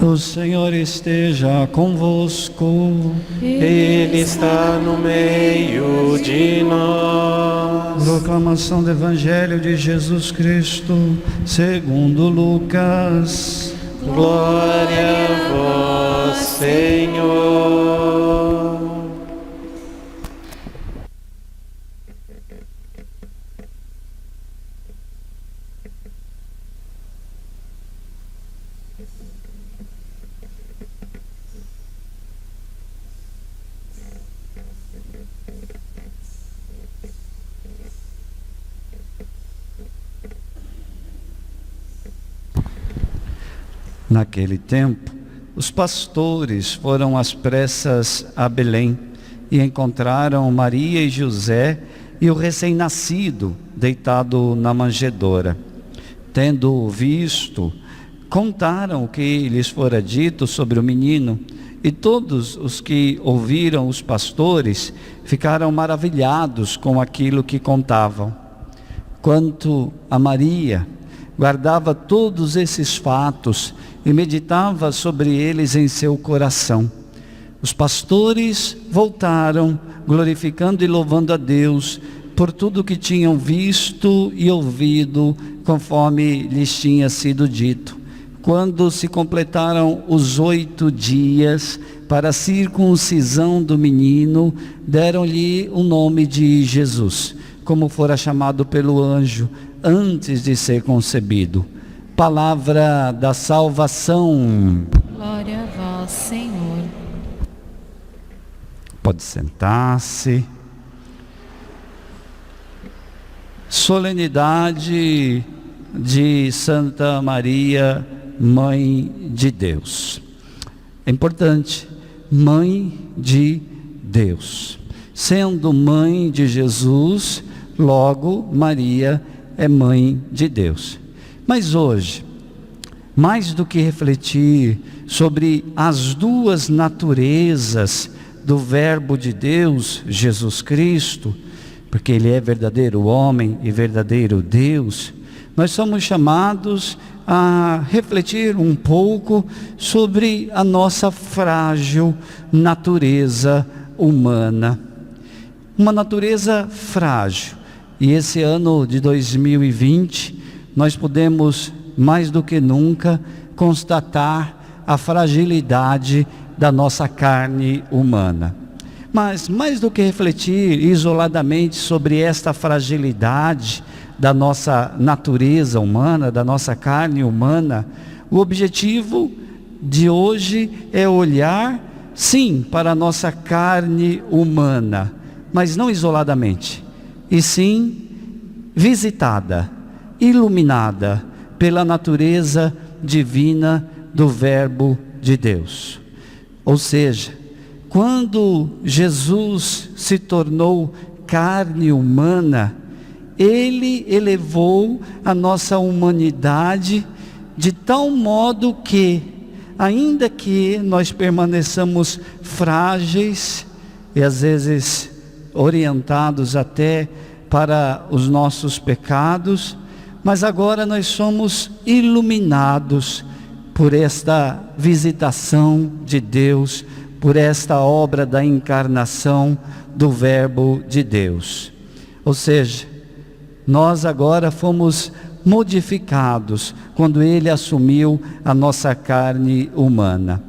O Senhor esteja convosco. Ele está no meio de nós. Proclamação do Evangelho de Jesus Cristo, segundo Lucas. Glória a vós, Senhor. Naquele tempo, os pastores foram às pressas a Belém e encontraram Maria e José e o recém-nascido deitado na manjedoura. Tendo-o visto, contaram o que lhes fora dito sobre o menino, e todos os que ouviram os pastores ficaram maravilhados com aquilo que contavam. Quanto a Maria, guardava todos esses fatos e meditava sobre eles em seu coração. Os pastores voltaram, glorificando e louvando a Deus por tudo que tinham visto e ouvido, conforme lhes tinha sido dito. Quando se completaram os 8 dias para a circuncisão do menino, deram-lhe o nome de Jesus, como fora chamado pelo anjo antes de ser concebido. Palavra da salvação. Glória a vós, Senhor. Pode sentar-se. Solenidade de Santa Maria, Mãe de Deus. É importante, Mãe de Deus. Sendo mãe de Jesus, logo Maria é mãe de Deus. Mas hoje, mais do que refletir sobre as duas naturezas do Verbo de Deus, Jesus Cristo, porque Ele é verdadeiro homem e verdadeiro Deus, nós somos chamados a refletir um pouco sobre a nossa frágil natureza humana. Uma natureza frágil. E esse ano de 2020, nós podemos, mais do que nunca, constatar a fragilidade da nossa carne humana. Mas, mais do que refletir isoladamente sobre esta fragilidade da nossa natureza humana, da nossa carne humana, o objetivo de hoje é olhar, sim, para a nossa carne humana, mas não isoladamente, e sim visitada, iluminada pela natureza divina do Verbo de Deus. Ou seja, quando Jesus se tornou carne humana, Ele elevou a nossa humanidade de tal modo que, ainda que nós permaneçamos frágeis e às vezes orientados até para os nossos pecados, mas agora nós somos iluminados por esta visitação de Deus, por esta obra da encarnação do Verbo de Deus. Ou seja, nós agora fomos modificados quando Ele assumiu a nossa carne humana.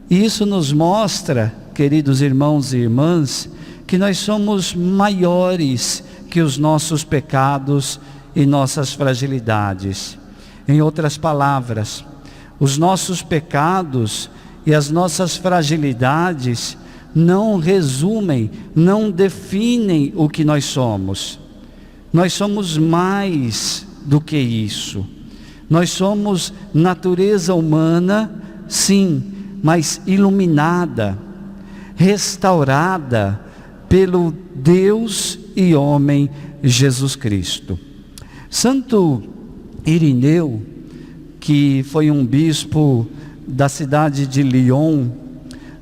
E isso nos mostra, queridos irmãos e irmãs, que nós somos maiores que os nossos pecados e nossas fragilidades. Em outras palavras, os nossos pecados e as nossas fragilidades não resumem, não definem o que nós somos. Nós somos mais do que isso. Nós somos natureza humana, sim, mas iluminada, restaurada pelo Deus e homem Jesus Cristo. Santo Irineu, que foi um bispo da cidade de Lyon,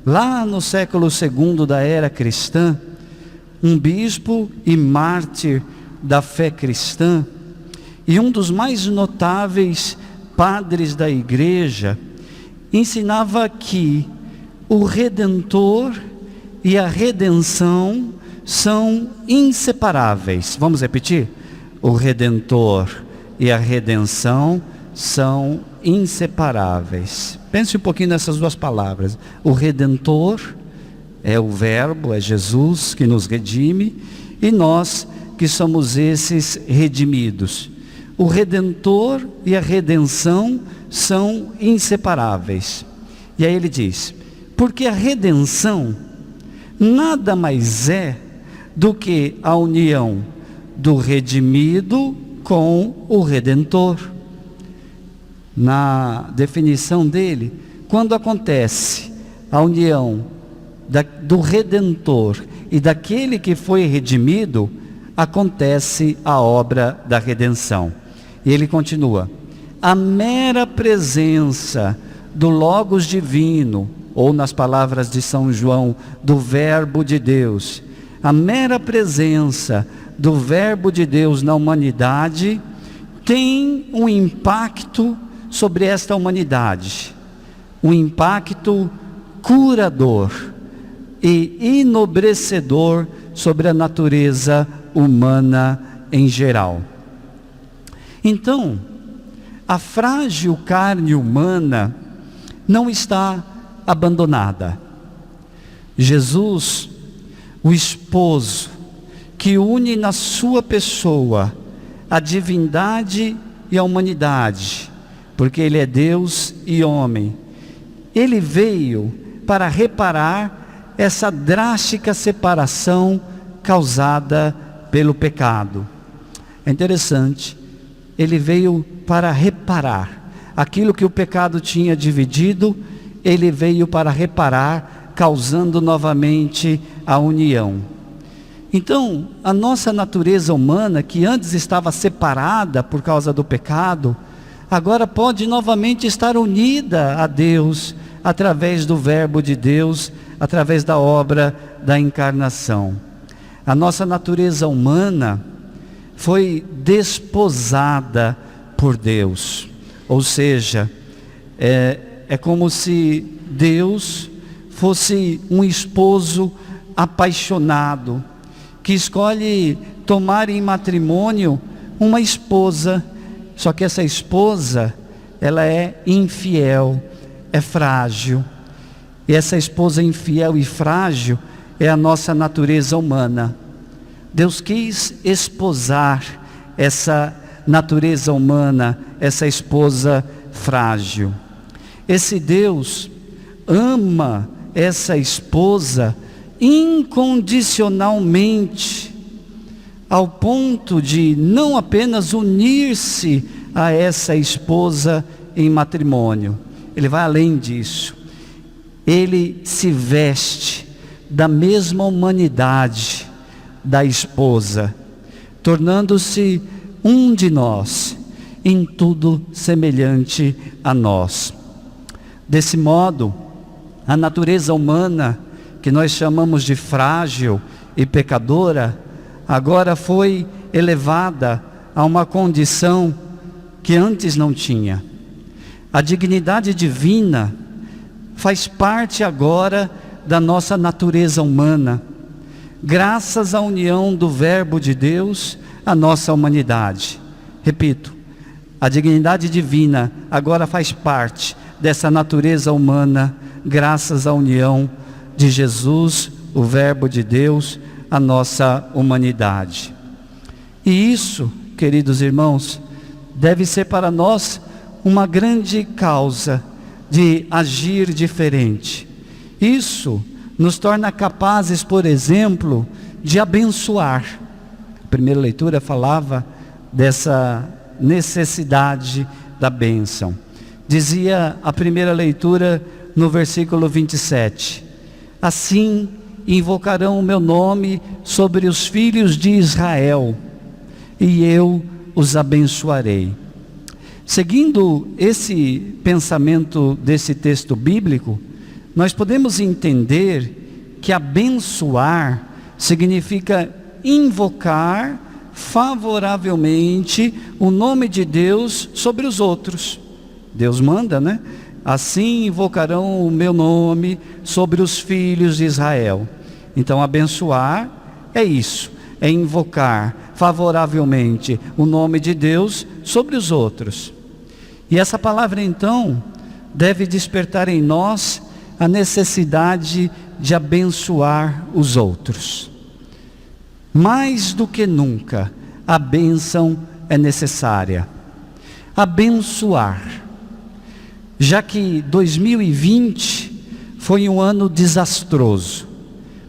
lá no século II da era cristã, um bispo e mártir da fé cristã, e um dos mais notáveis padres da igreja, ensinava que o Redentor e a redenção são inseparáveis. Vamos repetir? O Redentor e a redenção são inseparáveis. Pense um pouquinho nessas duas palavras. O Redentor é o Verbo, é Jesus que nos redime, e nós que somos esses redimidos. O Redentor e a redenção são inseparáveis. E aí ele diz, porque a redenção nada mais é do que a união do redimido com o Redentor. Na definição dele, quando acontece a união do Redentor e daquele que foi redimido, acontece a obra da redenção. E ele continua, a mera presença do Logos divino, ou nas palavras de São João, do Verbo de Deus, a mera presença do Verbo de Deus na humanidade tem um impacto sobre esta humanidade, um impacto curador e enobrecedor sobre a natureza humana em geral. Então, a frágil carne humana não está abandonada. Jesus, o esposo, que une na sua pessoa a divindade e a humanidade, porque ele é Deus e homem, ele veio para reparar essa drástica separação causada pelo pecado. É interessante, ele veio para reparar aquilo que o pecado tinha dividido, ele veio para reparar, causando novamente a união. Então, a nossa natureza humana, que antes estava separada por causa do pecado, agora pode novamente estar unida a Deus, através do Verbo de Deus, através da obra da encarnação. A nossa natureza humana foi desposada por Deus, ou seja, é como se Deus fosse um esposo apaixonado, que escolhe tomar em matrimônio uma esposa, só que essa esposa, ela é infiel, é frágil, e essa esposa infiel e frágil é a nossa natureza humana. Deus quis esposar essa natureza humana, essa esposa frágil. Esse Deus ama essa esposa incondicionalmente, ao ponto de não apenas unir-se a essa esposa em matrimônio. Ele vai além disso. Ele se veste da mesma humanidade da esposa, tornando-se um de nós, em tudo semelhante a nós. Desse modo, a natureza humana, que nós chamamos de frágil e pecadora, agora foi elevada a uma condição que antes não tinha. A dignidade divina faz parte agora da nossa natureza humana, graças à união do Verbo de Deus à nossa humanidade. Repito, a dignidade divina agora faz parte dessa natureza humana, graças à união de Jesus, o Verbo de Deus, à nossa humanidade. E isso, queridos irmãos, deve ser para nós uma grande causa de agir diferente. Isso nos torna capazes, por exemplo, de abençoar. A primeira leitura falava dessa necessidade da bênção. Dizia a primeira leitura no versículo 27, assim invocarão o meu nome sobre os filhos de Israel, e eu os abençoarei. Seguindo esse pensamento desse texto bíblico, nós podemos entender que abençoar significa invocar favoravelmente o nome de Deus sobre os outros. Deus manda, né? assim invocarão o meu nome sobre os filhos de Israel. Então, abençoar é isso, é invocar favoravelmente o nome de Deus sobre os outros. E essa palavra, então, deve despertar em nós a necessidade de abençoar os outros. Mais do que nunca, a bênção é necessária. Abençoar. Já que 2020 foi um ano desastroso,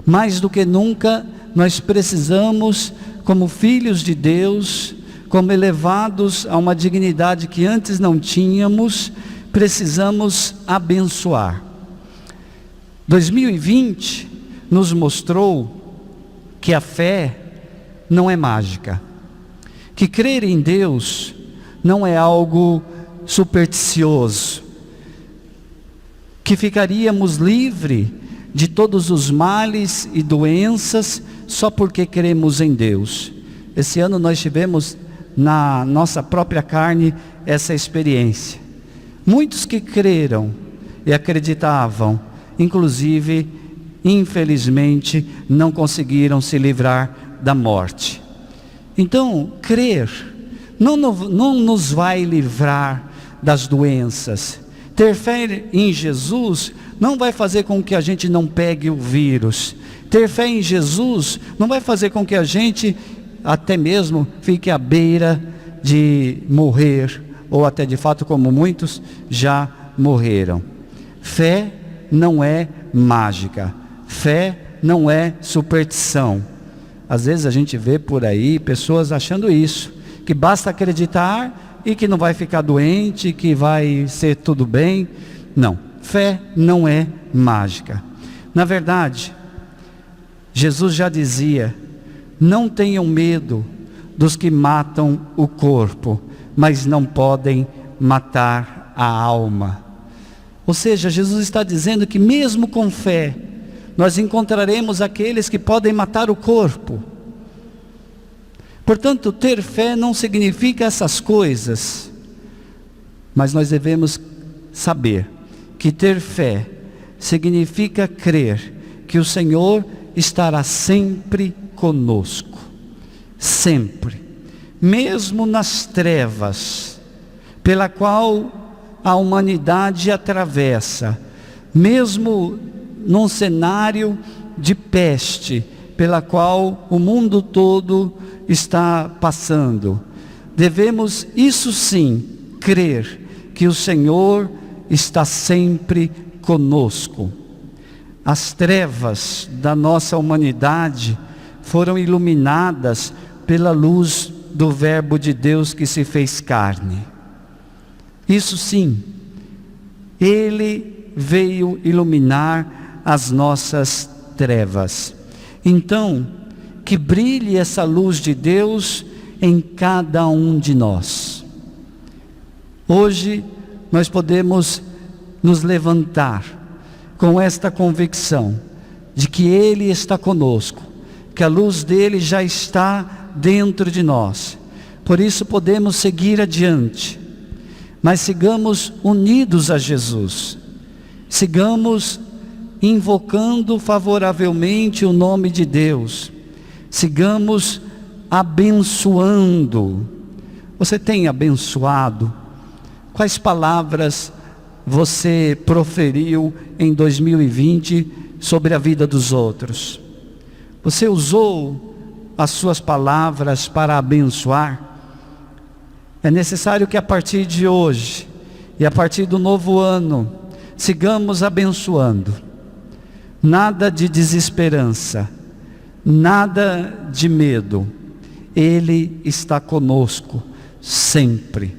mais do que nunca nós precisamos, como filhos de Deus, como elevados a uma dignidade que antes não tínhamos, precisamos abençoar. 2020 nos mostrou que a fé não é mágica, que crer em Deus não é algo supersticioso, que ficaríamos livres de todos os males e doenças só porque cremos em Deus. Esse ano nós tivemos na nossa própria carne essa experiência. Muitos que creram e acreditavam, inclusive, infelizmente, não conseguiram se livrar da morte. Então, crer não nos vai livrar das doenças. Ter fé em Jesus não vai fazer com que a gente não pegue o vírus. Ter fé em Jesus não vai fazer com que a gente até mesmo fique à beira de morrer, ou até de fato como muitos já morreram. Fé não é mágica, fé não é superstição. Às vezes a gente vê por aí pessoas achando isso, que basta acreditar e que não vai ficar doente, que vai ser tudo bem. Não, fé não é mágica. Na verdade, Jesus já dizia: não tenham medo dos que matam o corpo, mas não podem matar a alma. Ou seja, Jesus está dizendo que mesmo com fé, nós encontraremos aqueles que podem matar o corpo. Portanto, ter fé não significa essas coisas, mas nós devemos saber que ter fé significa crer que o Senhor estará sempre conosco, sempre, mesmo nas trevas pela qual a humanidade atravessa, mesmo num cenário de peste pela qual o mundo todo está passando. Devemos, isso sim, crer que o Senhor está sempre conosco. As trevas da nossa humanidade foram iluminadas pela luz do Verbo de Deus que se fez carne. Isso sim, Ele veio iluminar as nossas trevas. Então, que brilhe essa luz de Deus em cada um de nós. Hoje, nós podemos nos levantar com esta convicção de que Ele está conosco, que a luz dele já está dentro de nós. Por isso podemos seguir adiante, mas sigamos unidos a Jesus, sigamos invocando favoravelmente o nome de Deus, sigamos abençoando. Você tem abençoado? Quais palavras você proferiu em 2020 sobre a vida dos outros? Você usou as suas palavras para abençoar? É necessário que a partir de hoje e a partir do novo ano sigamos abençoando. Nada de desesperança, nada de medo. Ele está conosco sempre.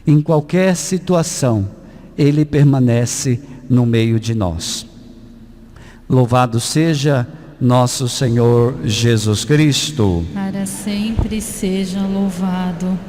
Em qualquer situação, Ele permanece no meio de nós. Louvado seja nosso Senhor Jesus Cristo. Para sempre seja louvado.